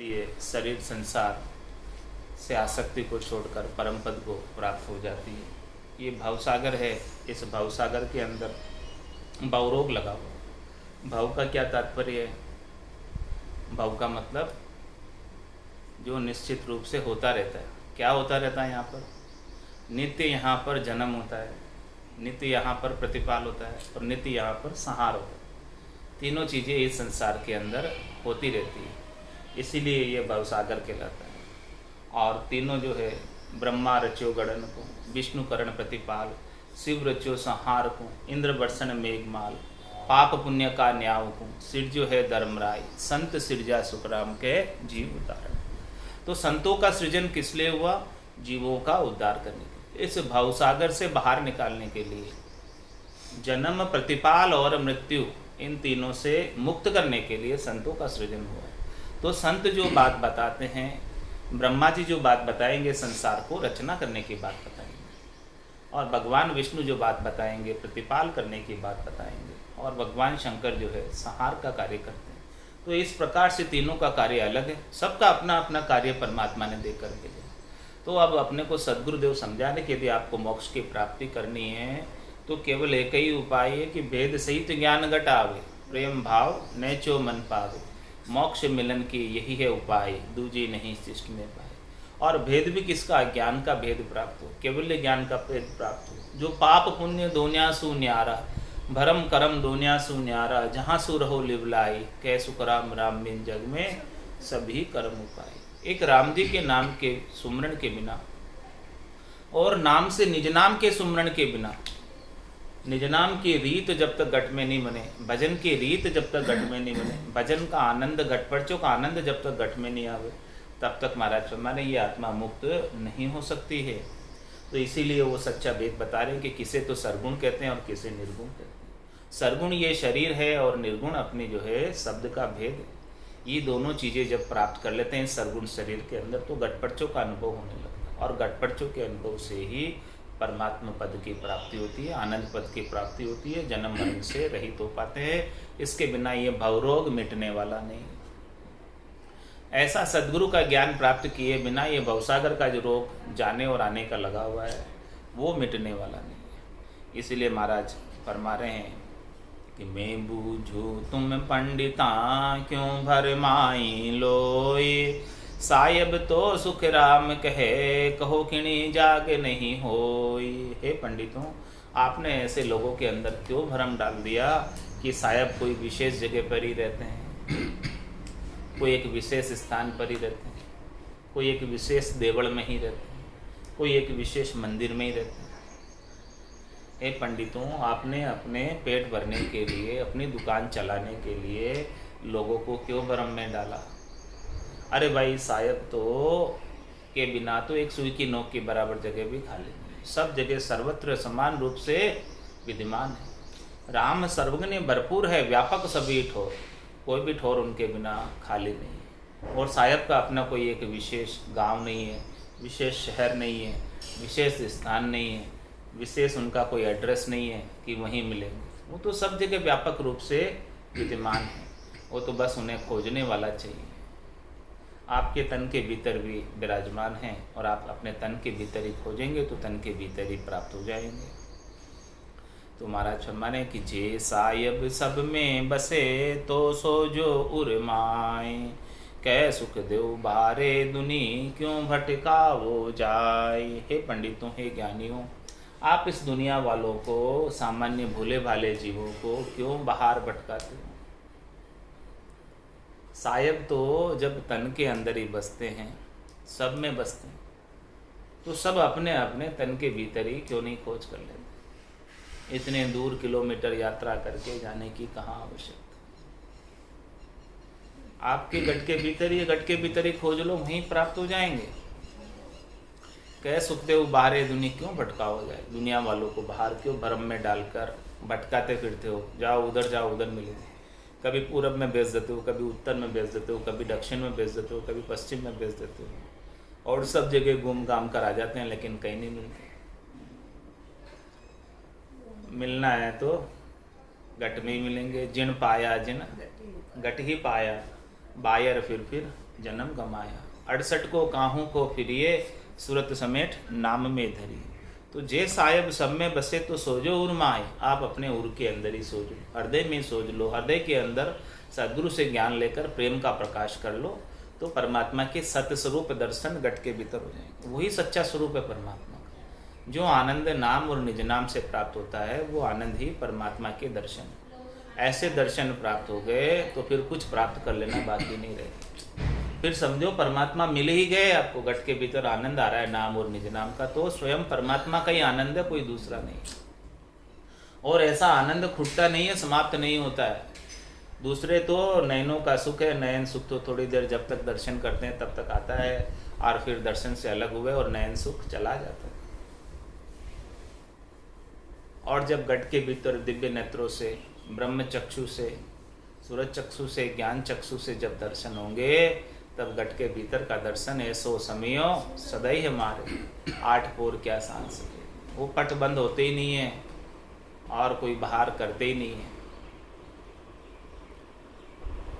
ये शरीर संसार से आसक्ति को छोड़कर परम पद को प्राप्त हो जाती है। ये भवसागर है। इस भवसागर के अंदर भवरोग लगा हुआ। भव का क्या तात्पर्य है? भव का मतलब जो निश्चित रूप से होता रहता है। क्या होता रहता है? यहाँ पर नित्य यहाँ पर जन्म होता है, नित्य यहाँ पर प्रतिपाल होता है और नित्य यहाँ पर संहार होता है। तीनों चीज़ें इस संसार के अंदर होती रहती है, इसीलिए ये भवसागर कहलाता है। और तीनों जो है, ब्रह्मा रचो गणन को, विष्णु करण प्रतिपाल, शिव रचो संहार को, इंद्र वर्षण मेघमाल, पाप पुण्य का न्याव को, सिर जो है धर्मराय, संत सिरजा सुखराम के जीव उतारण। तो संतों का सृजन किस लिए हुआ? जीवों का उद्धार करने के लिए, इस भवसागर से बाहर निकालने के लिए। जन्म, प्रतिपाल और मृत्यु, इन तीनों से मुक्त करने के लिए संतों का सृजन हुआ है। तो संत जो बात बताते हैं, ब्रह्मा जी जो बात बताएंगे संसार को रचना करने की बात बताएंगे, और भगवान विष्णु जो बात बताएंगे प्रतिपाल करने की बात बताएंगे, और भगवान शंकर जो है संहार का कार्य करते हैं। तो इस प्रकार से तीनों का कार्य अलग है, सबका अपना अपना कार्य परमात्मा ने दे करके दिया। तो अब अपने को सद्गुरुदेव समझाने के लिए आपको मोक्ष की प्राप्ति करनी है तो केवल एक ही उपाय है कि भेद सहित ज्ञान घट आवे, प्रेम भाव नैचो मन पावे, मोक्ष मिलन की यही है उपाय, दूजी नहीं सृष्टि में पाए। और भेद भी किसका? ज्ञान का भेद प्राप्त हो, केवल ज्ञान का भेद प्राप्त हो। जो पाप पुण्य दोनिया सु न्यारा, भरम करम दोनिया सु न्यारा, जहाँ सु रहो लिवलाई, कै सुख राम राम बिन जग में सभी कर्म उपाय। एक राम जी के नाम के सुमरण के बिना और नाम से निज नाम के सुमरण के बिना, निज नाम की रीत जब तक घट में नहीं बने, भजन की रीत जब तक घट में नहीं बने, भजन का आनंद, घटपर्चों का आनंद जब तक घट में नहीं आवे, तब तक महाराज फरमाने ये आत्मा मुक्त नहीं हो सकती है। तो इसीलिए वो सच्चा भेद बता रहे हैं कि किसे तो सरगुण कहते हैं और किसे निर्गुण कहते हैं। सरगुण ये शरीर है और निर्गुण अपनी जो है शब्द का भेद है। ये दोनों चीज़ें जब प्राप्त कर लेते हैं सरगुण शरीर के अंदर तो घटपर्चों का अनुभव होने लगता है, और घटपर्चों के अनुभव से ही परमात्मा पद की प्राप्ति होती है, आनंद पद की प्राप्ति होती है, जन्म मरण से रहित हो पाते हैं। इसके बिना ये भवरोग मिटने वाला नहीं। ऐसा सद्गुरु का ज्ञान प्राप्त किए बिना ये भवसागर का जो रोग जाने और आने का लगा हुआ है वो मिटने वाला नहीं है। इसीलिए महाराज फरमा रहे हैं कि मैं बूझू तुम पंडिता क्यों भरमाई लोए, सायब तो सुख राम कहे कहो किणी जाग नहीं होई। हे पंडितों, आपने ऐसे लोगों के अंदर क्यों भ्रम डाल दिया कि सायब कोई विशेष जगह पर ही रहते हैं, कोई एक विशेष स्थान पर ही रहते हैं, कोई एक विशेष देवड़ में ही रहते हैं, कोई एक विशेष मंदिर में ही रहते हैं। हे पंडितों, आपने अपने पेट भरने के लिए, अपनी दुकान चलाने के लिए लोगों को क्यों भ्रम में डाला? अरे भाई, सायब तो के बिना तो एक सुई की नोक के बराबर जगह भी खाली नहीं, सब जगह सर्वत्र समान रूप से विद्यमान है। राम सर्वज्ञ भरपूर है, व्यापक सभी ठोर, कोई भी ठोर उनके बिना खाली नहीं है। और सायब का अपना कोई एक विशेष गांव नहीं है, विशेष शहर नहीं है, विशेष स्थान नहीं है, विशेष उनका कोई एड्रेस नहीं है कि वहीं मिलेंगे। वो तो सब जगह व्यापक रूप से विद्यमान है, वो तो बस उन्हें खोजने वाला चाहिए। आपके तन के भीतर भी विराजमान हैं और आप अपने तन के भीतर ही खोजेंगे तो तन के भीतर ही प्राप्त हो जाएंगे। तो महाराज फरमाने कि जे सायब सब में बसे तो सो जो उर्माए, कै सुख देव बारे दुनी क्यों भटका वो जाए। हे पंडितों, हे ज्ञानियों, आप इस दुनिया वालों को, सामान्य भोले भाले जीवों को क्यों बाहर भटकाते हो? सायब तो जब तन के अंदर ही बसते हैं, सब में बसते हैं, तो सब अपने अपने तन के भीतर ही क्यों नहीं खोज कर लेते? इतने दूर किलोमीटर यात्रा करके जाने की कहाँ आवश्यकता? आपके गट के भीतर ही खोज लो, वहीं प्राप्त हो जाएंगे। कह सुखदेव बाहरे दुनिया क्यों भटका हो जाए? दुनिया वालों को बाहर क्यों भ्रम में डालकर भटकाते फिरते हो? जाओ उधर मिलेंगे। कभी पूरब में बेच देते हो, कभी उत्तर में बेच देते हो, कभी दक्षिण में बेच देते हो, कभी पश्चिम में बेच देते हो, और सब जगह घूम घाम कर आ जाते हैं, लेकिन कहीं नहीं मिलते। मिलना है तो घट में ही मिलेंगे। जिन पाया जिन घट ही पाया, बायर फिर जन्म गमाया। 68 को काहू को फिरिए, सूरत समेट नाम में धरी। तो जे साहेब सब में बसे तो सोजो उर माए, आप अपने उर के अंदर ही सोजो, हृदय में सोच लो। हृदय के अंदर सद्गुरु से ज्ञान लेकर प्रेम का प्रकाश कर लो, तो परमात्मा के सत्य स्वरूप दर्शन घट के भीतर हो जाएंगे। वही सच्चा स्वरूप है परमात्मा का। जो आनंद नाम और निज नाम से प्राप्त होता है, वो आनंद ही परमात्मा के दर्शन। ऐसे दर्शन प्राप्त हो गए तो फिर कुछ प्राप्त कर लेना बाकी नहीं रहे। फिर समझो परमात्मा मिल ही गए आपको, घट के भीतर आनंद आ रहा है नाम और निज नाम का, तो स्वयं परमात्मा का ही आनंद है, कोई दूसरा नहीं। और ऐसा आनंद खुटता नहीं है, समाप्त नहीं होता है। दूसरे तो नयनों का सुख है, नयन सुख तो थोड़ी देर जब तक दर्शन करते हैं तब तक आता है, और फिर दर्शन से अलग हुए और नयन सुख चला जाता है। और जब घट के भीतर दिव्य नेत्रों से, ब्रह्म चक्षु से, सूरज चक्षु से, ज्ञान चक्षु से जब दर्शन होंगे, तब घट के भीतर का दर्शन ऐसो समियो सदैव हमारे, 8 पोर क्या सांस। वो पट बंद होते ही नहीं है और कोई बाहर करते ही नहीं है।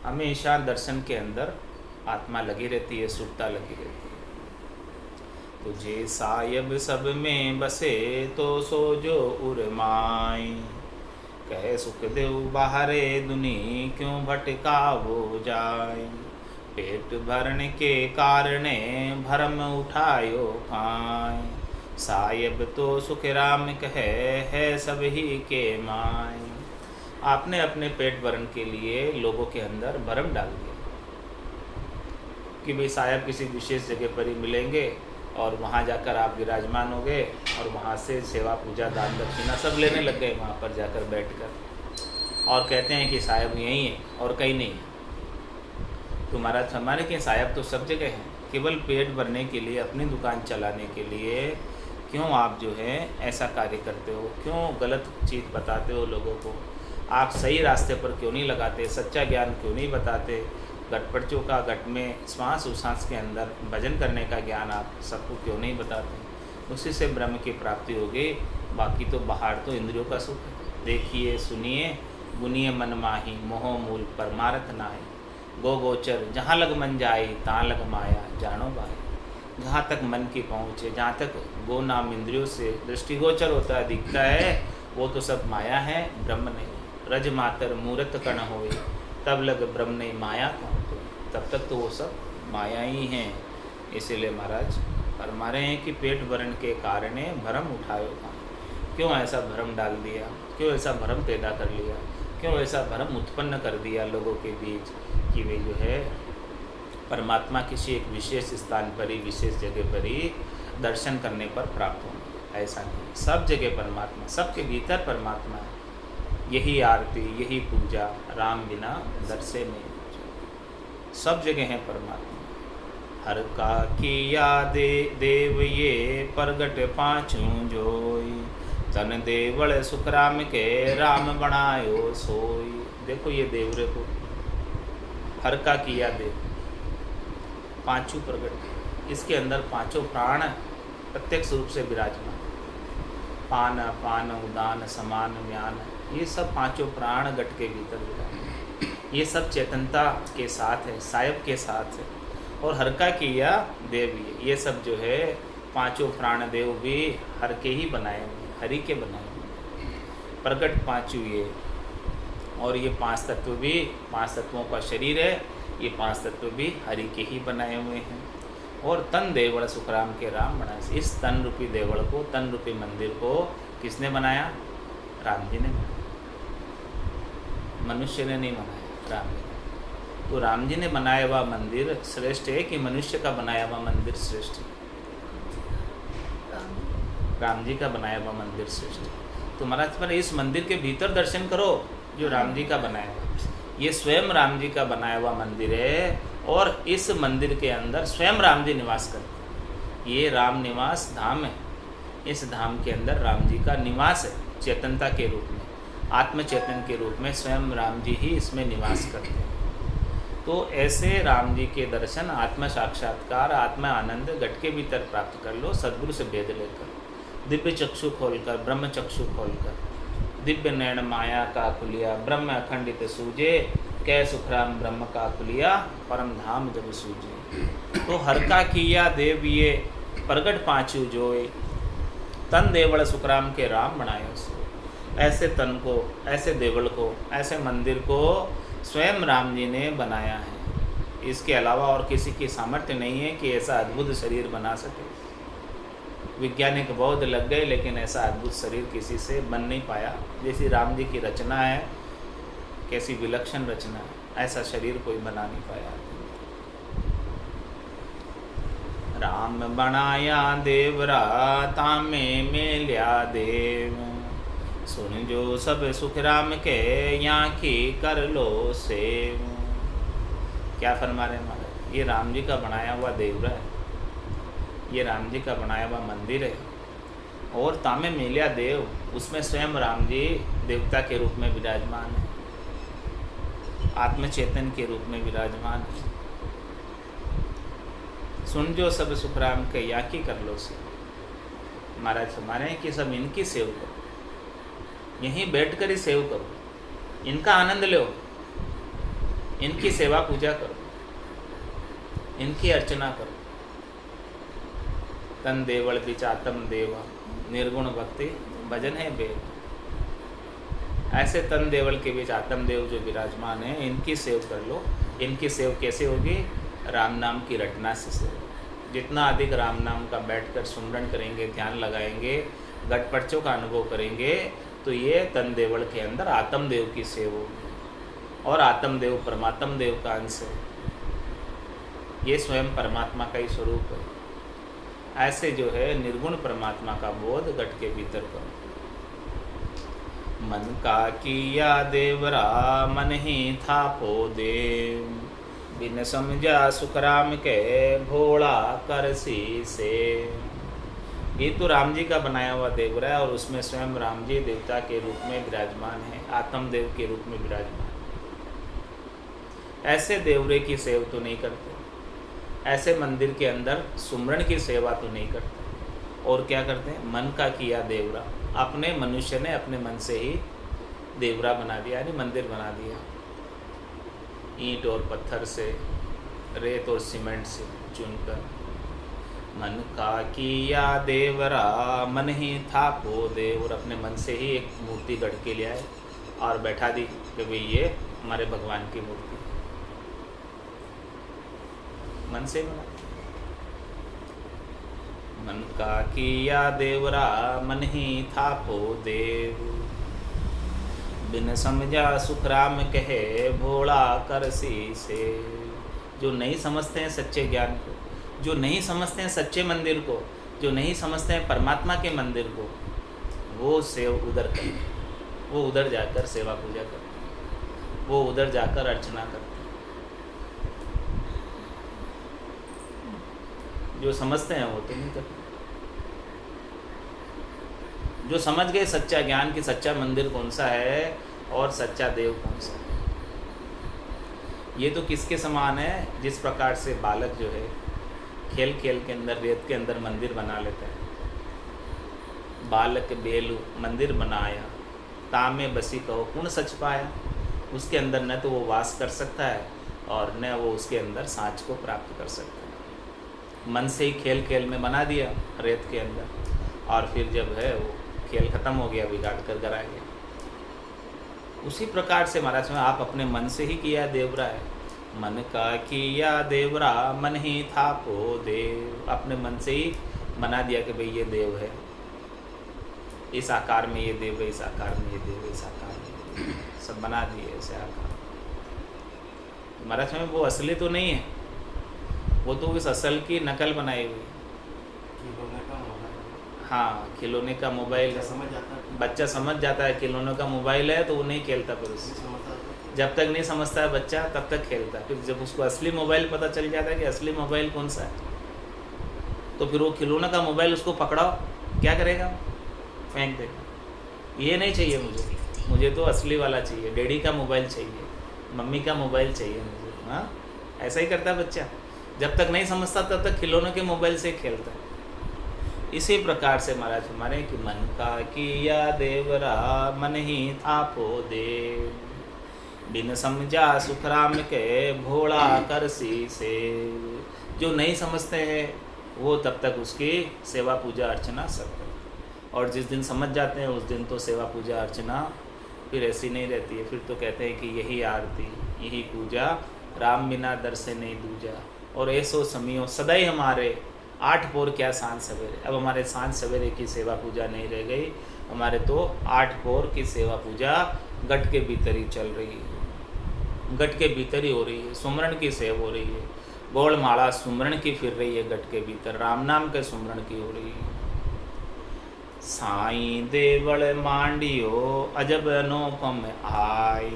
हमेशा दर्शन के अंदर आत्मा लगी रहती है, सुखता लगी रहती है। तुझे सायब सब में बसे तो सो जो उर्माई, कहे सुखदेव बाहरे दुनी क्यों भटका वो जाए। पेट भरने के कारणे भरम उठायो खाए, सायब तो सुख राम कहे है सब ही के माय। आपने अपने पेट भरण के लिए लोगों के अंदर भरम डाल दिया कि भाई साहब किसी विशेष जगह पर ही मिलेंगे और वहाँ जाकर आप विराजमान हो गए, और वहाँ से सेवा पूजा दान दक्षिणा सब लेने लग गए वहाँ पर जाकर बैठकर, और कहते हैं कि साहब यहीं है और कहीं नहीं है। तो महाराज हमारे के साहब तो सब जगह हैं, केवल पेट भरने के लिए, अपनी दुकान चलाने के लिए क्यों आप जो है ऐसा कार्य करते हो, क्यों गलत चीज़ बताते हो लोगों को, आप सही रास्ते पर क्यों नहीं लगाते, सच्चा ज्ञान क्यों नहीं बताते, घटपटचों का घट में श्वास उश्वास के अंदर भजन करने का ज्ञान आप सबको क्यों नहीं बताते। उसी से ब्रह्म की प्राप्ति होगी, बाकी तो बाहर तो इंद्रियों का सुख है। देखिए सुनिए गुनिए मन माही, मोह मूल परमारथ नाहि, गो गोचर जहाँ लग मन जाए तहाँ लग माया जानो बाई। जहाँ तक मन की पहुँच है, जहाँ तक गो नाम इंद्रियों से दृष्टिगोचर होता है, दिखता है, वो तो सब माया है, ब्रह्म नहीं। रज मातर मूर्त कण होए, तब लग ब्रह्म नहीं माया कौन तो, तब तक तो वो सब माया ही हैं। इसीलिए महाराज फरमा रहे हैं कि पेट भरण के कारण भरम उठायो था। क्यों ऐसा भरम डाल दिया, क्यों ऐसा भरम पैदा कर लिया, क्यों ऐसा भरम उत्पन्न कर दिया लोगों के बीच कि वे जो है परमात्मा किसी एक विशेष स्थान पर ही, विशेष जगह पर ही दर्शन करने पर प्राप्त होंगे। ऐसा नहीं, सब जगह परमात्मा, सबके भीतर परमात्मा है। यही आरती, यही पूजा, राम बिना दर्शे नहीं पूजा, सब जगह है परमात्मा। हर का किया देव ये प्रगट पाँचों जोई, तन देवल सुख राम के राम बनायो सोई। देखो ये देवरे को हर का किया देव, पांचों प्रगट, इसके अंदर पांचों प्राण प्रत्यक्ष रूप से विराजमान। पान पान उदान समान म्यान, ये सब पांचों प्राण घट के भीतर विराजमान। ये सब चेतनता के साथ है, सायब के साथ है। और हर का किया देव ये सब जो है पांचों प्राण देव भी हर के ही बनाए हुए, हरि के बनाए हुए प्रगट पांचों ये। और ये पांच तत्व भी, पांच तत्वों का शरीर है, ये पांच तत्व भी हरि के ही बनाए हुए हैं। और तन देवल सुखराम के राम बनाए। इस तन रूपी देवल को, तन रूपी मंदिर को किसने बनाया? राम जी ने बनाया, मनुष्य ने नहीं बनाया, राम जी ने। तो राम जी ने बनाया हुआ मंदिर श्रेष्ठ है कि मनुष्य का बनाया हुआ मंदिर श्रेष्ठ है? राम जी का बनाया हुआ मंदिर श्रेष्ठ है। तो महाराज पर इस मंदिर के भीतर दर्शन करो जो राम जी का बनाया हुआ, ये स्वयं राम जी का बनाया हुआ मंदिर है। और इस मंदिर के अंदर स्वयं राम जी निवास करते हैं। ये राम निवास धाम है, इस धाम के अंदर राम जी का निवास है, चेतनता के रूप में, आत्म चेतन के रूप में स्वयं राम जी ही इसमें निवास करते हैं। तो ऐसे राम जी के दर्शन, आत्म साक्षात्कार, आत्मा आनंद घट के भीतर प्राप्त कर लो, सद्गुरु से भेद लेकर, दिव्य चक्षु खोलकर, ब्रह्म चक्षु खोलकर, दिव्य नयन माया का खुलिया, ब्रह्म अखंडित सूझे, कै सुखराम ब्रह्म का कुलिया परम धाम जब सूझे। तो हर का किया देव ये प्रगट पाँचू जोए, तन देवल सुखराम के राम बनाए सो। ऐसे तन को, ऐसे देवल को, ऐसे मंदिर को स्वयं राम जी ने बनाया है। इसके अलावा और किसी की सामर्थ्य नहीं है कि ऐसा अद्भुत शरीर बना सके। वैज्ञानिक बौद्ध लग गए लेकिन ऐसा अद्भुत शरीर किसी से बन नहीं पाया। जैसी राम जी की रचना है, कैसी विलक्षण रचना है, ऐसा शरीर कोई बना नहीं पाया। राम बनाया देवरा तामे में लिया देव, सुन जो सब सुख राम के यहाँ की कर लो सेव। क्या फरमा रहे महाराज, ये राम जी का बनाया हुआ देवरा है, ये राम जी का बनाया हुआ मंदिर है। और तामे मिलिया देव, उसमें स्वयं राम जी देवता के रूप में विराजमान है, आत्मचेतन के रूप में विराजमान है। सुन जो सब सुख राम के या की कर लो से। महाराज फरमा रहे हैं कि सब इनकी सेव करो, यहीं बैठकर ही सेव करो, इनका आनंद लो, इनकी सेवा पूजा करो, इनकी अर्चना करो। तन देवल बिच आत्म देवा, निर्गुण भक्ति भजन है बेव। ऐसे तन देवल के बीच आत्म देव जो विराजमान है, इनकी सेव कर लो। इनकी सेव कैसे होगी? राम नाम की रटना से सेव। जितना अधिक राम नाम का बैठकर सुमरन करेंगे, ध्यान लगाएंगे, गठपरचों का अनुभव करेंगे, तो ये तन देवल के अंदर आत्म देव की सेव होगी। और आत्म देव परमात्म देव का अंश है, ये स्वयं परमात्मा का ही स्वरूप है। ऐसे जो है निर्गुण परमात्मा का बोध गट के भीतर करो। मन का किया देवरा मन ही था पो देव, बिन समझा सुखराम के भोला करसी से। ये तो राम जी का बनाया हुआ देवरा है और उसमें स्वयं राम जी देवता के रूप में विराजमान है, आत्म देव के रूप में विराजमान। ऐसे देवरे की सेवा तो नहीं करते, ऐसे मंदिर के अंदर सुमरन की सेवा तो नहीं करते। और क्या करते हैं? मन का किया देवरा, अपने मनुष्य ने अपने मन से ही देवरा बना दिया, यानी मंदिर बना दिया। ईंट और पत्थर से, रेत और सीमेंट से चुनकर। मन का किया देवरा मन ही था पो देव, और अपने मन से ही एक मूर्ति गढ़ के ले आए और बैठा दी कि भाई ये हमारे भगवान की मूर्ति, मन से बना। मन का किया देवरा मन ही था पो देव, बिन समझा सुख राम कहे भोला करसी से। जो नहीं समझते हैं सच्चे ज्ञान को, जो नहीं समझते हैं सच्चे मंदिर को, जो नहीं समझते हैं परमात्मा के मंदिर को, वो सेव उधर करते, वो उधर जाकर सेवा पूजा करते, वो उधर जाकर अर्चना करते। जो समझते हैं वो तो नहीं करते। जो समझ गए सच्चा ज्ञान कि सच्चा मंदिर कौन सा है और सच्चा देव कौन सा है, ये तो किसके समान है? जिस प्रकार से बालक जो है खेल खेल के अंदर, रेत के अंदर मंदिर बना लेता है। बालक बेलू मंदिर बनाया, तामे बसी कहो पूर्ण सच पाया। उसके अंदर न तो वो वास कर सकता है और न वो उसके अंदर सांच को प्राप्त कर सकता है। मन से ही खेल खेल में बना दिया रेत के अंदर, और फिर जब है वो खेल खत्म हो गया, बिगाड़ कर गिरा गया। उसी प्रकार से महाराज में आप अपने मन से ही किया देवरा है। मन का किया देवरा मन ही था पो देव, अपने मन से ही बना दिया कि भाई ये देव है, इस आकार में ये देव है, इस आकार में ये देव है, इस आकार में सब बना दिए ऐसे आकार। महाराज में वो असली तो नहीं है, वो तो इस असल की नकल बनाई हुई। हाँ, खिलौने का मोबाइल, बच्चा समझ जाता है खिलौने का मोबाइल है तो वो नहीं खेलता, फिर उससे जब तक नहीं समझता है बच्चा तब तक खेलता है। फिर जब उसको असली मोबाइल पता चल जाता है कि असली मोबाइल कौन सा है, तो फिर वो खिलौने का मोबाइल उसको पकड़ाओ, क्या करेगा? फेंक देगा। ये नहीं चाहिए मुझे तो असली वाला चाहिए, डैडी का मोबाइल चाहिए, मम्मी का मोबाइल चाहिए मुझे। हाँ, ऐसा ही करता है बच्चा, जब तक नहीं समझता तब तक खिलौनों के मोबाइल से खेलता है। इसी प्रकार से महाराज हमारे कि मन का किया देवरा मन ही था पो देव, बिन समझा सुखराम के भोला कर सी से। जो नहीं समझते हैं वो तब तक उसकी सेवा पूजा अर्चना सब करते, और जिस दिन समझ जाते हैं उस दिन तो सेवा पूजा अर्चना फिर ऐसी नहीं रहती है। फिर तो कहते हैं कि यही आरती यही पूजा, राम बिना दर से नहीं दूजा। और ऐसो समियो सदैव हमारे 8 पोर क्या सांझ सवेरे। अब हमारे सांझ सवेरे की सेवा पूजा नहीं रह गई, हमारे तो 8 पोर की सेवा पूजा गट के भीतर ही चल रही है, गट के भीतर ही हो रही है। सुमरण की सेव हो रही है, गोल माला सुमरण की फिर रही है गट के भीतर, राम नाम के सुमरण की हो रही है। साईं देवल मांडियो अजब अनुपम आय,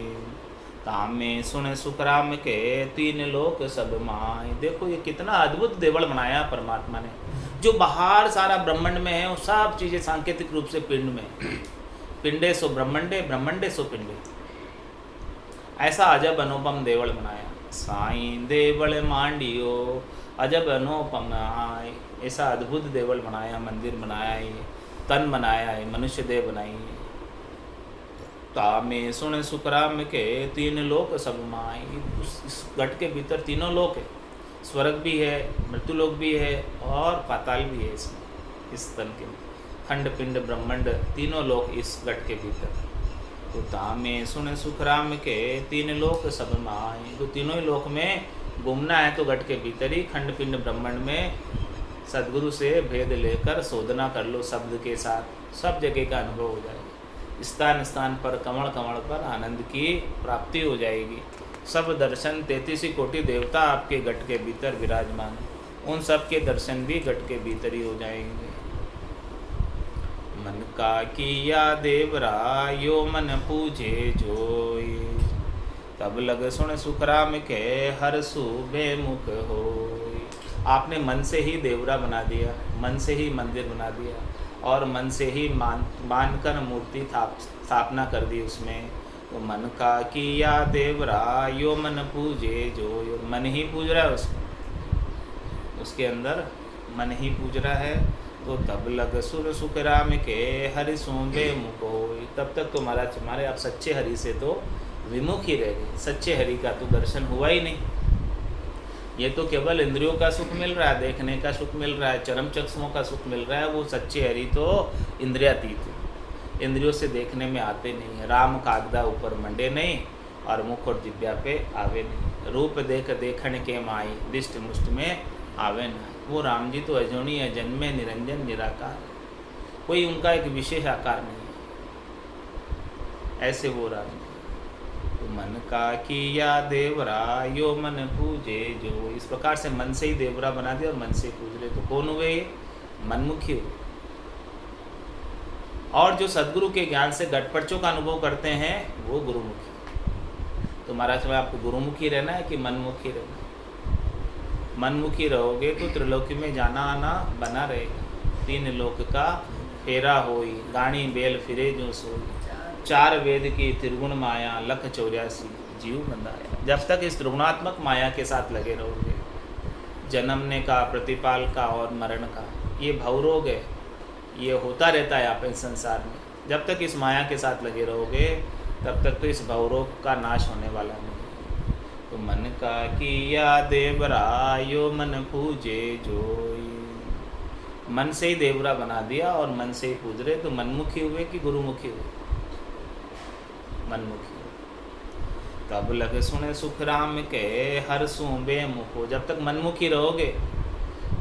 तामे सुन सुखराम के 3 लोक सब माय। देखो ये कितना अद्भुत देवल बनाया परमात्मा ने। जो बाहर सारा ब्रह्मांड में है वो सब चीज़ें सांकेतिक रूप से पिंड में, पिंडे सो ब्रह्मंडे ब्रह्मंडे सो पिंडे, ऐसा अजब अनुपम देवल बनाया। साईं देवल मांडियो अजब अनुपम आय, ऐसा अद्भुत देवल बनाया, मंदिर बनाया है, तन बनाया है, मनुष्य देह बनाई है। तामे सुन सुखराम के 3 लोक सब माय। इस गट के भीतर तीनों लोक है, स्वर्ग भी है, मृत्युलोक भी है और पाताल भी है। इसमें इस तन के खंड पिंड ब्रह्मांड तीनों लोक इस गट के भीतर। तो तामे सुन सुखराम के 3 लोक सब माय। तो तीनों ही लोक में घूमना है तो गट के भीतर ही खंड पिंड ब्रह्मांड में सद्गुरु से भेद लेकर शोधना कर लो शब्द के साथ, सब जगह का अनुभव हो जाएगा। स्थान स्थान पर कमल कमल पर आनंद की प्राप्ति हो जाएगी। सब दर्शन 33 कोटि देवता आपके गट के भीतर विराजमान, उन सब के दर्शन भी गट के भीतर ही हो जाएंगे। मन का किया देवरा यो मन पूजे जोय, तब लग सुन सुखराम के हर सूबे मुख होय। आपने मन से ही देवरा बना दिया, मन से ही मंदिर बना दिया और मन से ही मानकर मूर्ति स्थापना कर दी उसमें। तो मन का किया देवरा यो मन पूजे जो, मन ही पूज रहा है उसके अंदर मन ही पूज रहा है। तो तब लग सुर सुखराम के हरि सूबे मुख होय। तब तक तो महाराज हमारे आप सच्चे हरि से तो विमुख ही रह गए, सच्चे हरि का तो दर्शन हुआ ही नहीं। ये तो केवल इंद्रियों का सुख मिल रहा है, देखने का सुख मिल रहा है, चरम चक्षुओं का सुख मिल रहा है। वो सच्चे हरि तो इंद्रियातीत है, इंद्रियों से देखने में आते नहीं है। राम कागदा ऊपर मंडे नहीं और मुख और दिव्या पे आवे नहीं। रूप देख देखण के माई दिष्ट मुष्ट में आवे ना। वो राम जी तो अजोनी है, जन्मे निरंजन निराकार, कोई उनका एक विशेष आकार नहीं है, ऐसे वो राम जी। तो मन का किया देवरा यो मन पूजे जो, इस प्रकार से मन से ही देवरा बना दिया और मन से पूज रहे। तो कौन हुए? मनमुखी हुए। और जो सद्गुरु के ज्ञान से घटपटचों का अनुभव करते हैं वो गुरुमुखी। तो महाराज में आपको गुरुमुखी रहना है कि मनमुखी रहना है? मनमुखी रहोगे तो त्रिलोकी में जाना आना बना रहेगा। 3 लोक का फेरा होई, गाणी बेल फिरे जो सोई, 4 वेद की त्रिगुण माया, लख 84 जीव बंधाया। जब तक इस त्रिगुणात्मक माया के साथ लगे रहोगे, जन्मने का, प्रतिपाल का और मरण का, ये भवरोग है, ये होता रहता है आप इस संसार में। जब तक इस माया के साथ लगे रहोगे तब तक तो इस भवरोग का नाश होने वाला नहीं। तो मन का किया देवरा यो मन पूजे जोई, मन से ही देवरा बना दिया और मन से ही पूज रहे। तो मनमुखी हुए कि गुरुमुखी हुए? मनमुखी। तब लग सुने सुखराम के हर सूबे मुखो। जब तक मनमुखी रहोगे,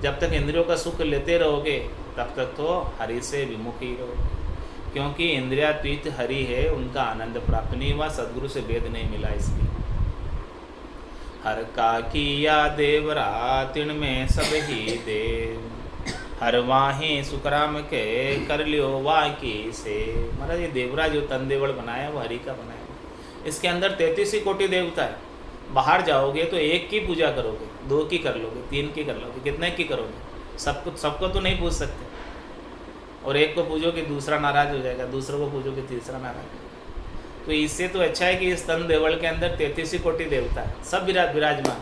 जब तक इंद्रियों का सुख लेते रहोगे, तब तक तो हरि से विमुखी रहोगे, क्योंकि इंद्रियातीत हरि है, उनका आनंद प्राप्त नहीं हुआ, सद्गुरु से वेद नहीं मिला। इसलिए हर का किया देवरा तिन में सब ही देव, हर वाही सुखराम के कर लियो वाकी से। महाराज ये देवरा जो तन देवल बनाया वो हरि का बनाया। इसके अंदर 33 कोटि देवता है। बाहर जाओगे तो 1 की पूजा करोगे, 2 की कर लोगे, 3 की कर लोगे, कितने की करोगे? सबको तो नहीं पूज सकते। और एक को पूजोगे दूसरा नाराज हो जाएगा, दूसरों को पूजोगे तीसरा नाराज हो जाएगा। तो इससे तो अच्छा है कि इस तन देवल के अंदर 33 कोटि देवता है, सब विराजमान।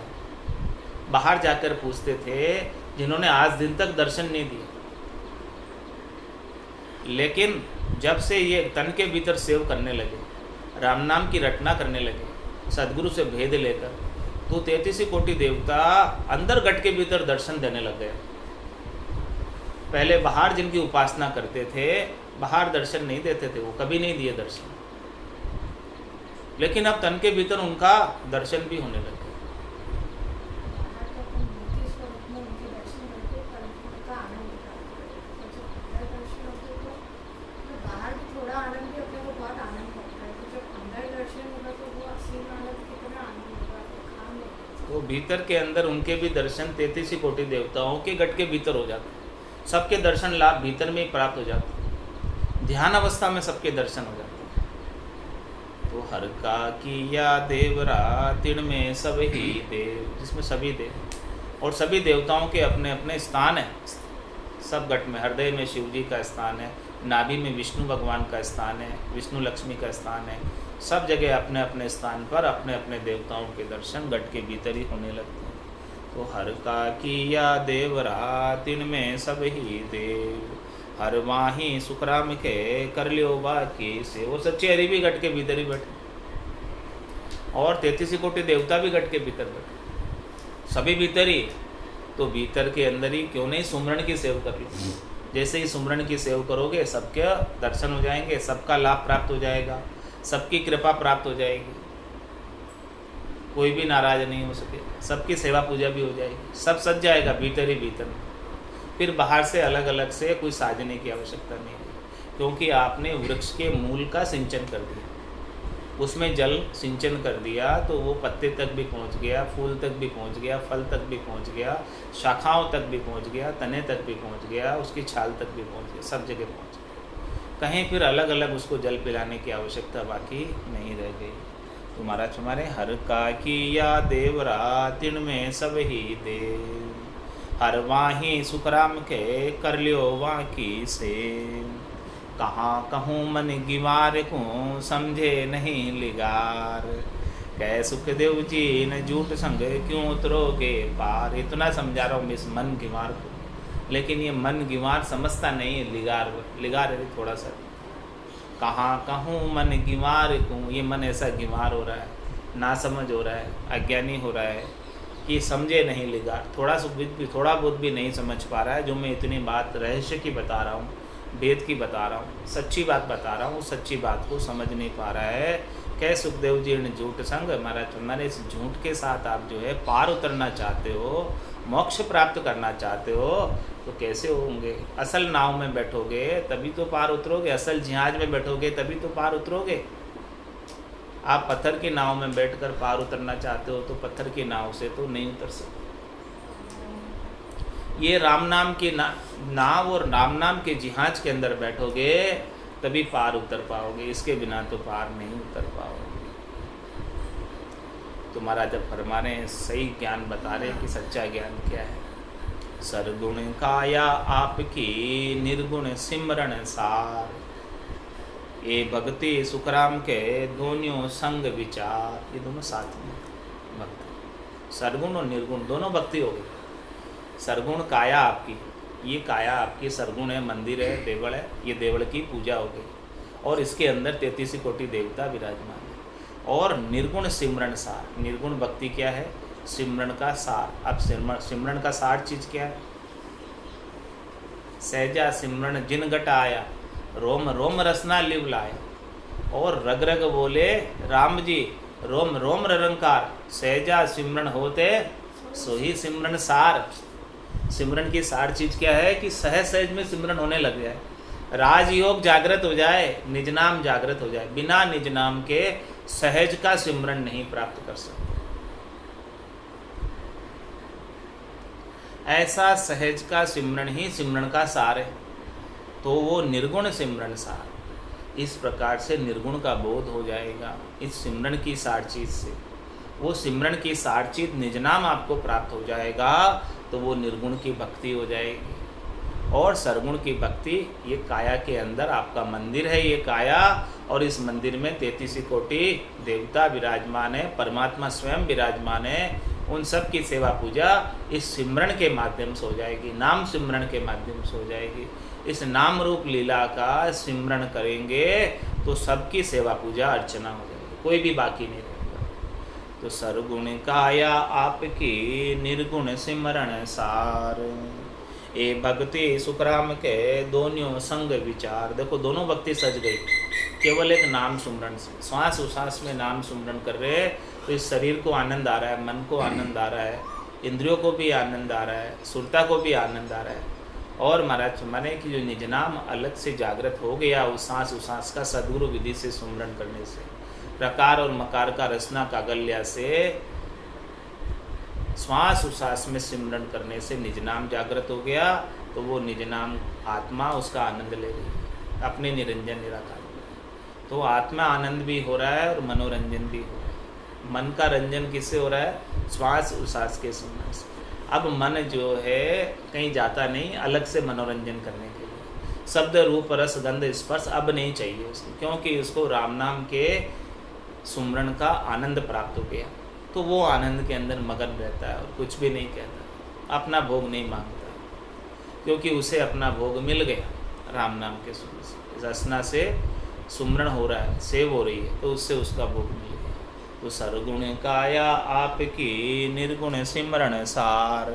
बाहर जाकर पूछते थे जिन्होंने आज दिन तक दर्शन नहीं दिए, लेकिन जब से ये तन के भीतर सेव करने लगे, राम नाम की रटना करने लगे, सदगुरु से भेद लेकर, तो 33 कोटि देवता अंदर घट के भीतर दर्शन देने लग गए। पहले बाहर जिनकी उपासना करते थे, बाहर दर्शन नहीं देते थे, वो कभी नहीं दिए दर्शन, लेकिन अब तन के भीतर उनका दर्शन भी होने लगे। तो भीतर के अंदर उनके भी दर्शन 33 कोटि देवताओं के गट के भीतर हो जाते हैं। सबके दर्शन लाभ भीतर में ही प्राप्त हो जाते हैं। ध्यान अवस्था में सबके दर्शन हो जाते हैं। तो हर का किया देवरा तिण में सब ही देव, जिसमें सभी देव और सभी देवताओं के अपने अपने स्थान है। सब गट में हृदय में शिव जी का स्थान है, नाभि में विष्णु भगवान का स्थान है, विष्णु लक्ष्मी का स्थान है। सब जगह अपने अपने स्थान पर अपने अपने देवताओं के दर्शन गट के भीतर ही होने लगते हैं। तो हर का किया देवरा तिन में सब ही देव, हर वाही सुखराम के कर लियो बाकी से। वो सच्चे हरि भी गट के भीतर ही बैठे और 33 कोटि देवता भी गट के भीतर बैठे, सभी भीतर ही। तो भीतर के अंदर ही क्यों नहीं सुमरण की सेव कर लो। जैसे ही सुमरण की सेव करोगे सबके दर्शन हो जाएंगे, सबका लाभ प्राप्त हो जाएगा, सबकी कृपा प्राप्त हो जाएगी, कोई भी नाराज नहीं हो सके, सबकी सेवा पूजा भी हो जाएगी, सब सज जाएगा भीतर ही भीतर। फिर बाहर से अलग अलग से कोई साजने की आवश्यकता नहीं है, क्योंकि आपने वृक्ष के मूल का सिंचन कर दिया, उसमें जल सिंचन कर दिया, तो वो पत्ते तक भी पहुंच गया, फूल तक भी पहुंच गया, फल तक भी पहुंच गया, शाखाओं तक भी पहुंच गया, तने तक भी पहुंच गया, उसकी छाल तक भी पहुंच गया, सब जगह पहुंच गया। कहीं फिर अलग अलग उसको जल पिलाने की आवश्यकता बाकी नहीं रह गई। तो महाराज हमारे हर का किया देवरा तिन में सब ही देव, हर वाही सुखराम के कर लियो वाकी से। कहाँ कहूँ मन गिवार को समझे नहीं लिगार, कै सुखदेव जी न झूठ संग क्यों उतरोगे पार। इतना समझा रहा हूँ इस मन गिवार को, लेकिन ये मन गिवार समझता नहीं है, लिगार लिगार है थोड़ा सा। कहाँ कहूँ मन गिवार को, ये मन ऐसा गिवार हो रहा है, ना समझ हो रहा है, अज्ञानी हो रहा है कि समझे नहीं लिगार, थोड़ा बहुत भी नहीं समझ पा रहा है। जो मैं इतनी बात रहस्य की बता रहा हूँ, वेद की बता रहा हूँ, सच्ची बात बता रहा हूँ, सच्ची बात को समझ नहीं पा रहा है। कै सुखदेव जी ने झूठ संग, हमारे इस झूठ के साथ आप जो है पार उतरना चाहते हो, मोक्ष प्राप्त करना चाहते हो, तो कैसे होंगे। असल नाव में बैठोगे तभी तो पार उतरोगे, असल जहाज में बैठोगे तभी तो पार उतरोगे। आप पत्थर की नाव में बैठकर पार उतरना चाहते हो, तो पत्थर की नाव से तो नहीं उतर सकते। ये राम नाम की नाव और राम नाम के जहाज के अंदर बैठोगे तभी पार उतर पाओगे, इसके बिना तो पार नहीं उतर पाओगे। तो महाराज जब फरमा रहे हैं, सही ज्ञान बता रहे हैं कि सच्चा ज्ञान क्या है। सरगुण काया आपकी निर्गुण सिमरन सार, ये भक्ति सुखराम के दोनों संग विचार। ये दोनों साथ में भक्ति, सरगुण और निर्गुण दोनों भक्ति हो गई। सरगुण काया आपकी, ये काया आपकी सरगुण है, मंदिर है, देवल है, ये देवल की पूजा हो गई और इसके अंदर 33 कोटि देवता विराजमान है। और निर्गुण सिमरन सार, निर्गुण भक्ति क्या है, सिमरन का सार। अब सिमरन का सार चीज क्या है। सहजा सिमरन जिन घट आया, रोम रोम रसना लिव लाया। और रग रग बोले राम जी, रोम रोम रंकार, सहजा सिमरन होते सो ही सिमरन सार। सिमरन की सार चीज क्या है कि सहज सहज में सिमरन होने लग जाए, राजयोग जागृत हो जाए, निज नाम जागृत हो जाए। बिना निज नाम के सहज का सिमरन नहीं प्राप्त कर सकते। ऐसा सहज का सिमरन ही सिमरन का सार है, तो वो निर्गुण सिमरन सार। इस प्रकार से निर्गुण का बोध हो जाएगा इस सिमरन की सार चीज से। वो सिमरन की सार चीज निज नाम आपको प्राप्त हो जाएगा, तो वो निर्गुण की भक्ति हो जाएगी। और सरगुण की भक्ति, ये काया के अंदर आपका मंदिर है, ये काया, और इस मंदिर में 33 कोटि देवता विराजमान है, परमात्मा स्वयं विराजमान है। उन सब की सेवा पूजा इस सिमरन के माध्यम से हो जाएगी, नाम सिमरन के माध्यम से हो जाएगी। इस नाम रूप लीला का सिमरन करेंगे तो सबकी सेवा पूजा अर्चना हो जाएगी, कोई भी बाकी नहीं रहेगा। तो सरगुण काया आपकी निर्गुण सिमरण सार। ए भक्ति सुखराम के दोनों संग विचार। देखो दोनों भक्ति सज गई केवल एक नाम सुमरण से। श्वास उश्वास में नाम सुमरण कर रहे तो इस शरीर को आनंद आ रहा है, मन को आनंद आ रहा है, इंद्रियों को भी आनंद आ रहा है, सुरता को भी आनंद आ रहा है। और महाराज माने कि जो निज नाम अलग से जागृत हो गया उस सांस उसास का सदगुरु विधि से सुमरण करने से, प्रकार और मकार का रसना कागल्या से श्वास उसास में सिमरण करने से निज नाम जागृत हो गया। तो वो निज नाम आत्मा उसका आनंद ले रही है अपने निरंजन निराकार। तो आत्मा आनंद भी हो रहा है और मनोरंजन भी हो रहा है। मन का रंजन किससे हो रहा है? श्वास उसास के सुमरण से। अब मन जो है कहीं जाता नहीं अलग से मनोरंजन करने के लिए। शब्द रूप रस गंध स्पर्श अब नहीं चाहिए उसको, क्योंकि उसको राम नाम के सुमरण का आनंद प्राप्त हो गया। तो वो आनंद के अंदर मगन रहता है और कुछ भी नहीं कहता, अपना भोग नहीं मांगता, क्योंकि उसे अपना भोग मिल गया राम नाम के रसना से। सुमरण हो रहा है, सेव हो रही है, तो उससे उसका भोग मिल गया। तो सरगुण काया आपकी निर्गुण सिमरण सार।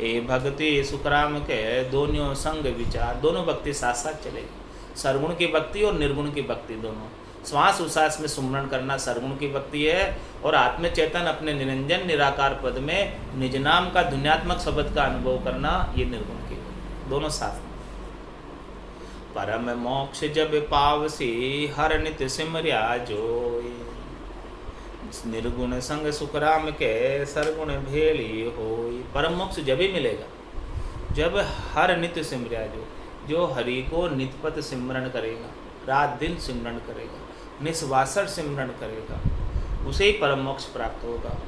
ए भक्ति सुखराम के दोनों संग विचार। दोनों भक्ति साथ साथ चलेगी, सरगुण की भक्ति और निर्गुण की भक्ति दोनों। श्वास उसास में सुमरण करना सरगुण की भक्ति है और आत्म चेतन अपने निरंजन निराकार पद में निज नाम का धुन्यात्मक शब्द का अनुभव करना ये निर्गुण की भक्ति। दोनों साथ। परम मोक्ष जब पावसी हर नित सिमर्या जोई। निर्गुण संग सुखराम के सरगुण भेली होई। परम मोक्ष जब ही मिलेगा जब हर नित्य सिमर्या जो हरि को नितपत सिमरण करेगा, रात दिन सिमरण करेगा, निस्वासर सिमरण करेगा, उसे ही परम मोक्ष प्राप्त होगा।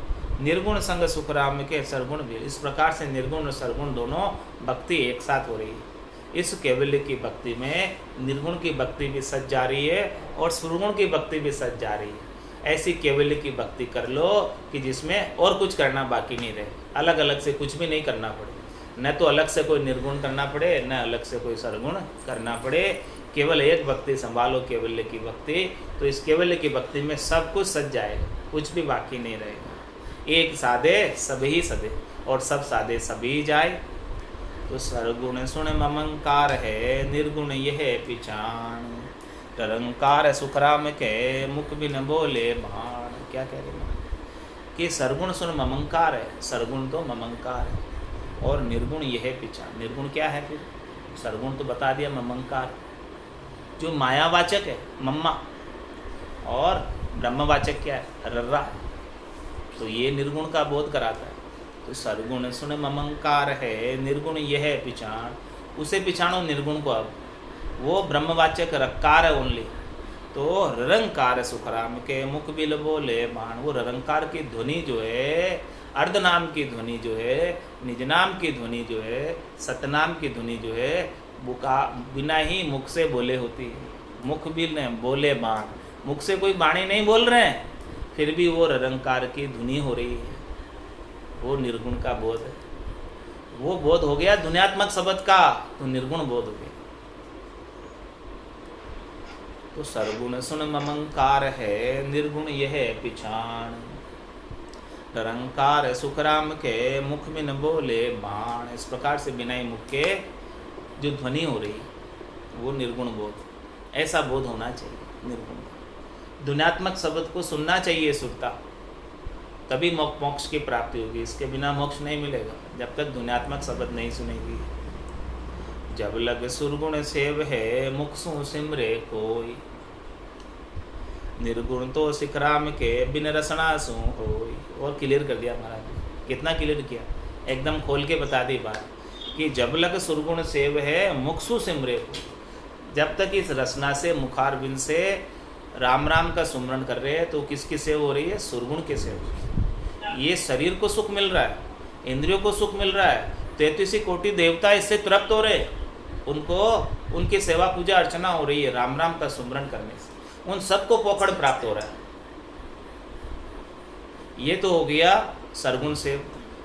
निर्गुण संग सुखराम के सरगुण भी। इस प्रकार से निर्गुण और सरगुण दोनों भक्ति एक साथ हो रही है। इस कैवल्य की भक्ति में निर्गुण की भक्ति भी सज जा रही है और सुरगुण की भक्ति भी सज जा रही है। ऐसी कैवल्य की भक्ति कर लो कि जिसमें और कुछ करना बाकी नहीं रहे, अलग अलग से कुछ भी नहीं करना पड़े, न तो अलग से कोई निर्गुण करना पड़े न अलग से कोई सरगुण करना पड़े। केवल एक भक्ति संभालो कैवल्य की भक्ति, तो इस कैवल्य की भक्ति में सब कुछ सज जाएगा, कुछ भी बाकी नहीं रहेगा। एक साधे सभी सदे और सब साधे सभी जाए। तो सरगुण सुन ममंकार है, निर्गुण यह पिछाण। निरंकार सुखराम के मुख बिन बोले बाण। क्या कह रहे हैं कि सरगुण सुन ममंकार है, सरगुण तो ममंकार है और निर्गुण यह पिछाण। निर्गुण क्या है फिर? सरगुण तो बता दिया, ममंकार जो मायावाचक है मम्मा, और ब्रह्मवाचक क्या है? रर्रा। तो ये निर्गुण का बोध कराता है। तो सरगुण सुन ममंकार है, निर्गुण यह पिछाण। उसे पिछाणो निर्गुण को। अब वो ब्रह्मवाचक रक्कार है ओनली। तो ररंकार सुखराम के मुख बिल बोले बाण। वो ररंकार की ध्वनि जो है, अर्ध नाम की ध्वनि जो है, निज नाम की ध्वनि जो है, सतनाम की ध्वनि जो है, वो का बिना ही मुख से बोले होती है। मुख बिल बोले बाण, मुख से कोई बाणी नहीं बोल रहे हैं, फिर भी वो ररंकार की ध्वनि हो रही है। वो निर्गुण का बोध है। वो बोध हो गया ध्वन्यात्मक शब्द का, तो निर्गुण बोध हो गया। तो सरगुण सुन ममंकार है, निर्गुण यह पिछाण। निरंकार सुखराम के मुख बिन बोले बाण। इस प्रकार से बिना ही मुख के जो ध्वनि हो रही वो निर्गुण बोध। ऐसा बोध होना चाहिए निर्गुण का। ध्वन्यात्मक शब्द को सुनना चाहिए सुरता, तभी मोक्ष की प्राप्ति होगी। इसके बिना मोक्ष नहीं मिलेगा जब तक ध्वन्यात्मक शब्द नहीं सुनेगी। जब लग सुरगुण सेव है, मुख सु सिमरे कोई। निर्गुण तो सिखराम के बिन रसना सु होई। और क्लियर कर दिया महाराज। कितना क्लियर किया, एकदम खोल के बता दी बात कि जब लग सुरगुण सेव है, मुख सु सिमरे कोई। जब तक इस रसना से, मुखार बिन से राम राम का सुमरण कर रहे हैं, तो किसकी सेव हो रही है? सुरगुण की सेव। ये शरीर को सुख मिल रहा है, इंद्रियों को सुख मिल रहा है, 33 कोटि देवता इससे तृप्त हो रहे, उनको उनकी सेवा पूजा अर्चना हो रही है राम राम का सुमरण करने से, उन सबको पोखड़ प्राप्त हो रहा है। ये तो हो गया सरगुण सेव।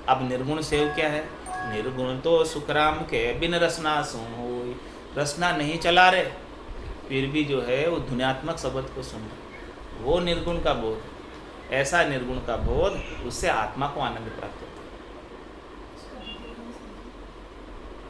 अब निर्गुण सेव क्या है? निर्गुण तो सुखराम के बिन रसना सु होई। रसना नहीं चला रहे, फिर भी जो है वो ध्वन्यात्मक शब्द को सुन रहे, वो निर्गुण का बोध। ऐसा निर्गुण का बोध, उससे आत्मा को आनंद प्राप्त होता है।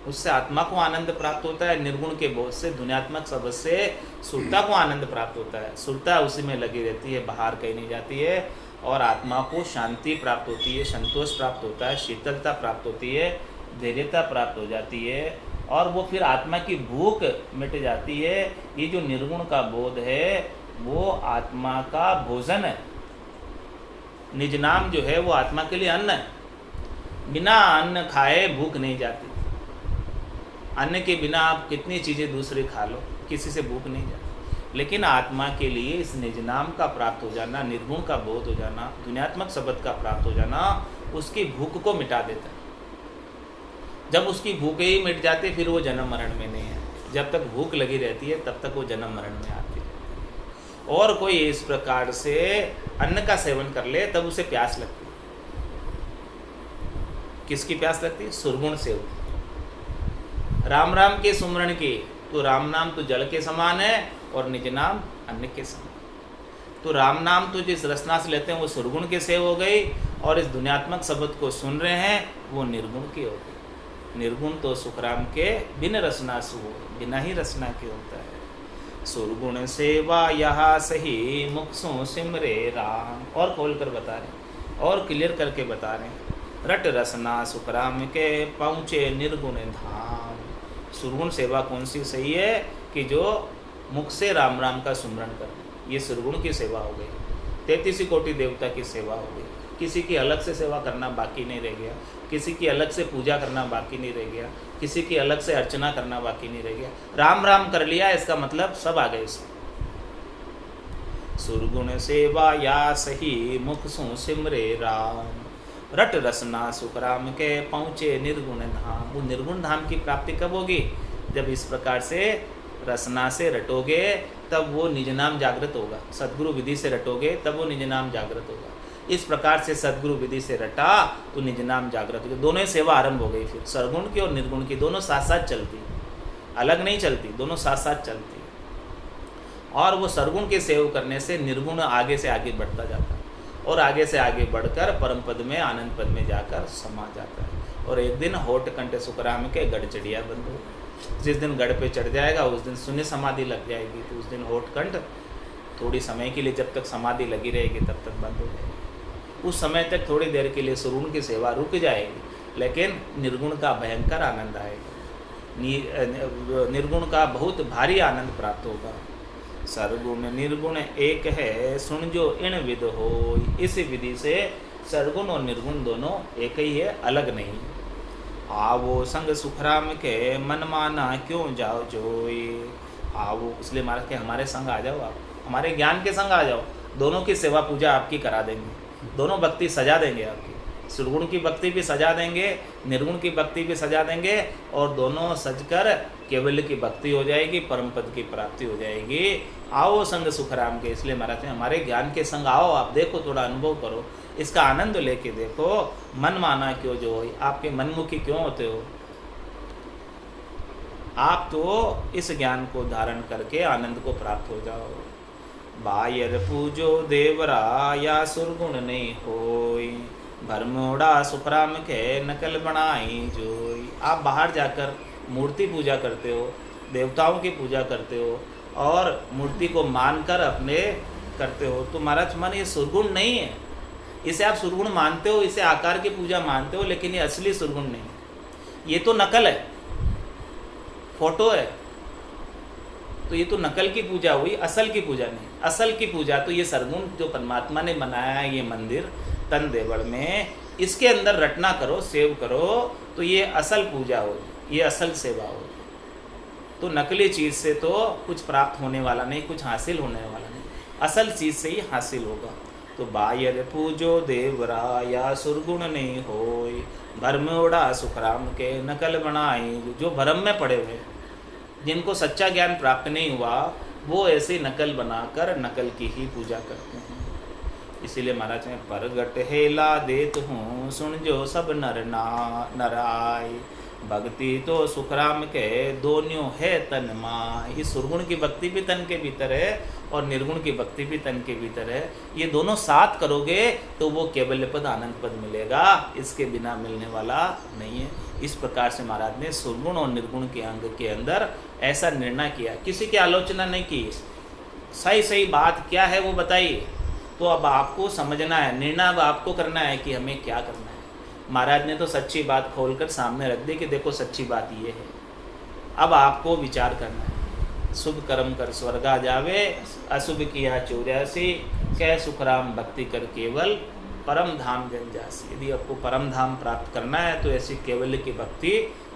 उससे आत्मा को आनंद प्राप्त होता है। निर्गुण के बोध से, ध्वन्यात्मक शब्द से सुरता को आनंद प्राप्त होता है। सुरता उसी में लगी रहती है, बाहर कहीं नहीं जाती है, और आत्मा को शांति प्राप्त होती है, संतोष प्राप्त होता है, शीतलता प्राप्त होती है, धैर्यता प्राप्त हो जाती है, और वो फिर आत्मा की भूख मिट जाती है। ये जो निर्गुण का बोध है वो आत्मा का भोजन है। निज नाम जो है वो आत्मा के लिए अन्न है। बिना अन्न खाए भूख नहीं जाती। अन्न के बिना आप कितनी चीज़ें दूसरी खा लो, किसी से भूख नहीं जाती। लेकिन आत्मा के लिए इस निज नाम का प्राप्त हो जाना, निर्गुण का बोध हो जाना, दुनियात्मक शब्द का प्राप्त हो जाना, उसकी भूख को मिटा देता है। जब उसकी भूख ही मिट जाती फिर वो जन्म मरण में नहीं है। जब तक भूख लगी रहती है तब तक वो जन्म मरण में आती है। और कोई इस प्रकार से अन्न का सेवन कर ले तब उसे प्यास लगती है। किसकी प्यास लगती है? सुरगुण से होती है। राम राम के सुमरण की, तो राम नाम तो जल के समान है और निज नाम अन्न के समान। तो राम नाम तो जिस रसना से लेते हैं वो सुरगुण के सेव हो गई, और इस दुनियात्मक शब्द को सुन रहे हैं वो निर्गुण की हो गई। निर्गुण तो सुखराम के बिन रसना सु, बिना ही रसना के होता है। सुरगुण सेवा यहाँ सही मुख सो सिमरे राम। और खोल कर बता रहे, और क्लियर करके बता रहे। रट रसना सुखराम के पहुँचे निर्गुण धाम। सुरगुण सेवा कौन सी सही है? कि जो मुख से राम राम का सुमरण कर, ये सुरगुण की सेवा हो गई। 33 कोटि देवता की सेवा हो गई। किसी की अलग से सेवा करना बाकी नहीं रह गया, किसी की अलग से पूजा करना बाकी नहीं रह गया, किसी की अलग से अर्चना करना बाकी नहीं रह गया। राम राम कर लिया, इसका मतलब सब आ गए इसमें। सुरगुण सेवा या सही मुख सो सिमरे राम। रट रसना सुख राम के पहुँचे निर्गुण धाम। वो निर्गुण धाम की प्राप्ति कब होगी? जब इस प्रकार से रसना से रटोगे तब वो निज नाम जागृत होगा। सद्गुरु विधि से रटोगे तब वो निज नाम जागृत होगा। इस प्रकार से सद्गुरु विधि से रटा तो निज नाम जागृत हो गया। दोनों ही सेवा आरंभ हो गई। फिर सरगुण की और निर्गुण की दोनों साथ साथ चलती, अलग नहीं चलती, दोनों साथ साथ चलती। और वो सरगुण के सेव करने से निर्गुण आगे से आगे बढ़ता जाता है, और आगे से आगे बढ़कर परम पद में, आनंद पद में जाकर समा जाता है। और एक दिन होठ कंठ सुखराम के गढ़ चढ़िया बंद हो। जिस दिन गढ़ पे चढ़ जाएगा उस दिन शून्य समाधि लग जाएगी। तो उस दिन होठ कंठ थोड़ी समय के लिए, जब तक समाधि लगी रहेगी तब तक बंद हो जाएगी। उस समय तक थोड़ी देर के लिए सुरगुण की सेवा रुक जाएगी, लेकिन निर्गुण का भयंकर आनंद आएगा। निर्गुण का बहुत भारी आनंद प्राप्त होगा। सरगुण निर्गुण एक है सुन जो इन विद हो। इस विधि से सरगुण और निर्गुण दोनों एक ही है, अलग नहीं। आवो संग सुखराम के मन माना क्यों जाओ जोई। आवो, इसलिए महाराज के हमारे संग आ जाओ, आप हमारे ज्ञान के संग आ जाओ। दोनों की सेवा पूजा आपकी करा देंगे, दोनों भक्ति सजा देंगे आपकी। सुरगुण की भक्ति भी सजा देंगे, निर्गुण की भक्ति भी सजा देंगे, और दोनों सजकर केवल की भक्ति हो जाएगी, परम पद की प्राप्ति हो जाएगी। आओ संग सुखराम के, इसलिए महाराज हमारे ज्ञान के संग आओ, आप देखो, थोड़ा अनुभव करो, इसका आनंद लेके देखो। मन माना क्यों जो हो, आपके मनमुखी क्यों होते हो? आप तो इस ज्ञान को धारण करके आनंद को प्राप्त हो जाओ। बायर पूजो देवरा या सुरगुण नहीं होई। भरमोड़ा सुखराम के नकल बनाई जोई। आप बाहर जाकर मूर्ति पूजा करते हो, देवताओं की पूजा करते हो, और मूर्ति को मानकर अपने करते हो, तो महाराज मन ये सुरगुण नहीं है। इसे आप सुरगुण मानते हो, इसे आकार की पूजा मानते हो, लेकिन ये असली सुरगुण नहीं है। ये तो नकल है, फोटो है, तो ये तो नकल की पूजा हुई, असल की पूजा नहीं। असल की पूजा तो ये सरगुण जो परमात्मा ने बनाया है, ये मंदिर तन देवड़ में, इसके अंदर रटना करो, सेव करो, तो ये असल पूजा हो, ये असल सेवा हो। तो नकली चीज़ से तो कुछ प्राप्त होने वाला नहीं, कुछ हासिल होने वाला नहीं, असल चीज़ से ही हासिल होगा। तो बायर पूजो देवरा या सुरगुण नहीं होई। भरमोड़ा सुखराम के नकल बनाई। जो भरम में पड़े हुए, जिनको सच्चा ज्ञान प्राप्त नहीं हुआ, वो ऐसे नकल बनाकर नकल की ही पूजा करते हैं। इसीलिए महाराज ने परगट हेला देत हूँ सुन जो सब नर नाराय। भक्ति तो सुखराम के दोनों है तन माँ। ये सुरगुण की भक्ति भी तन के भीतर है और निर्गुण की भक्ति भी तन के भीतर है। ये दोनों साथ करोगे तो वो केवल्य पद आनंद पद मिलेगा, इसके बिना मिलने वाला नहीं है। इस प्रकार से महाराज ने सुरगुण और निर्गुण के अंग के अंदर ऐसा निर्णय किया, किसी की आलोचना नहीं की, सही सही बात क्या है वो बताइए। तो अब आपको समझना है, निर्णय अब आपको करना है कि हमें क्या करना है। महाराज ने तो सच्ची बात खोलकर सामने रख दी कि देखो सच्ची बात ये है, अब आपको विचार करना है। शुभ कर्म कर स्वर्गा जावे, अशुभ किया 84, कह सुखराम भक्ति कर केवल परम धाम जन जासी। यदि आपको परम धाम प्राप्त करना है तो ऐसी केवल की भक्ति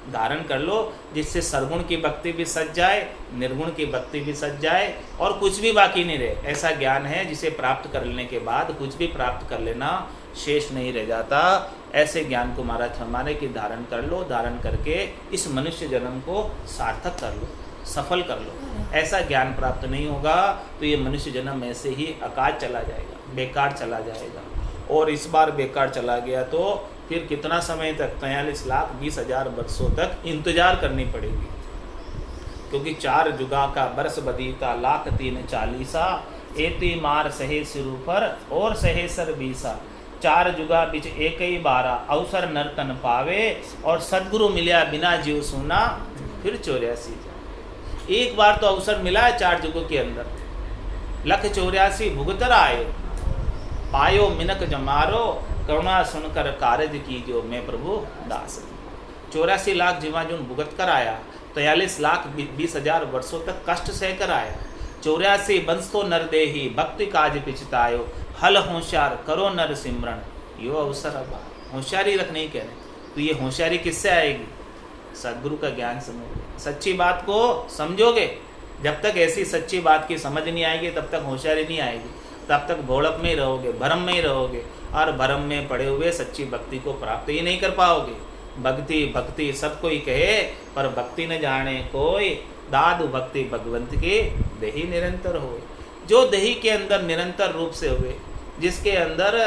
धारण कर लो, जिससे सरगुण की भक्ति भी सज जाए, निर्गुण की भक्ति भी सज जाए और कुछ भी बाकी नहीं रहे। ऐसा ज्ञान है जिसे प्राप्त कर लेने के बाद कुछ भी प्राप्त कर लेना शेष नहीं रह जाता। ऐसे ज्ञान को महाराज फरमाने की धारण कर लो, धारण करके इस मनुष्य जन्म को सार्थक कर लो, सफल कर लो। ऐसा ज्ञान प्राप्त नहीं होगा तो ये मनुष्य जन्म ऐसे ही अकाज चला जाएगा, बेकार चला जाएगा। और इस बार बेकार चला गया तो फिर कितना समय तक, 43,20,000 वर्षों तक इंतजार करनी पड़ेगी। क्योंकि 4 जुगा का बरस बदीता, 1,03,40 एती मार सहे सिरु पर और सहे सर 20। 4 जुगा बिच एक ही 12, अवसर नर तन पावे और सदगुरु मिलिया बिना जीव सुना फिर 84। एक बार तो अवसर मिला है 4 जुगों के अंदर, 1,84 भुगतर आए, पायो मिनक जमारो, करुणा सुनकर कारज की जो मैं प्रभु दास। 84 लाख जीवाजून भुगत कर आया, 43,20,000 वर्षों तक कष्ट सहकर आया। 84 बंस तो नर देही, भक्ति काज पिछतायो, हल होशियार करो नर सिमरन, यो अवसर अब होशियारी रखने ही कह रहे। तो ये होशियारी किससे आएगी? सदगुरु का ज्ञान समझोगे, सच्ची बात को समझोगे। जब तक ऐसी सच्ची बात की समझ नहीं आएगी तब तक होशियारी नहीं आएगी, तब तक भोड़प में ही रहोगे, भ्रम में ही रहोगे और भ्रम में पड़े हुए सच्ची भक्ति को प्राप्त ही नहीं कर पाओगे। भक्ति भक्ति सब कोई कहे पर भक्ति न जाने कोई, दादु भक्ति भगवंत के देही निरंतर हो। जो देही के अंदर निरंतर रूप से हुए, जिसके अंदर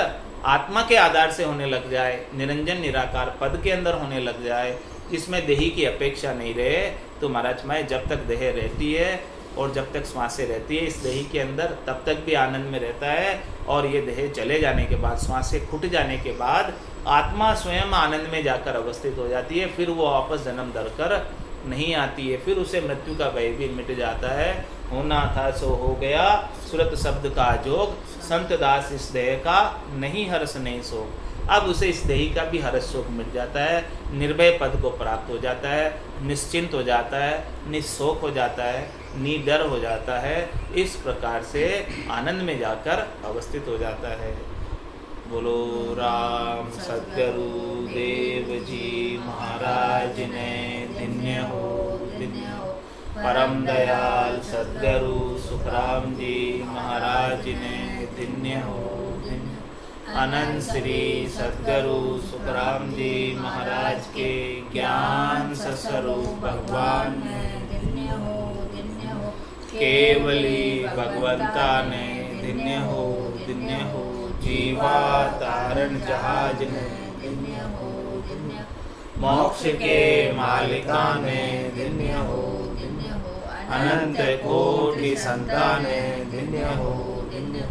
आत्मा के आधार से होने लग जाए, निरंजन निराकार पद के अंदर होने लग जाए, जिसमें देही की अपेक्षा नहीं रहे, तो महाराज मैं जब तक देह रहती है और जब तक श्वासें रहती है इस देही के अंदर तब तक भी आनंद में रहता है। और ये देह चले जाने के बाद, श्वासें खुट जाने के बाद आत्मा स्वयं आनंद में जाकर अवस्थित हो जाती है। फिर वो वापस जन्म धरकर नहीं आती है, फिर उसे मृत्यु का भय भी मिट जाता है। होना था सो हो गया, सुरत शब्द का जोग, संत दास इस देह का नहीं हर्ष नहीं शोक। अब उसे इस देही का भी हर्ष शोक मिट जाता है, निर्भय पद को प्राप्त हो जाता है, निश्चिंत हो जाता है, निशोक हो जाता है, निडर हो जाता है। इस प्रकार से आनंद में जाकर अवस्थित हो जाता है। बोलो राम सद्गुरु देव जी महाराज ने धन्य हो, धन्य हो। परम दयाल सद्गुरु सुखराम जी महाराज ने धन्य हो, धन्य। अनंत श्री सद्गुरु सुखराम जी महाराज के ज्ञान स्वरूप भगवान ने धन्य हो, धन्य हो। केवली भगवंता ने धन्य हो, धन्य हो। जीवा तारण जहाज ने धन्य हो, धन्य। मोक्ष के मालिका ने धन्य हो, धन्य हो। अनंत कोटि संतान ने धन्य हो, धन्य।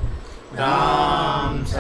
राम सब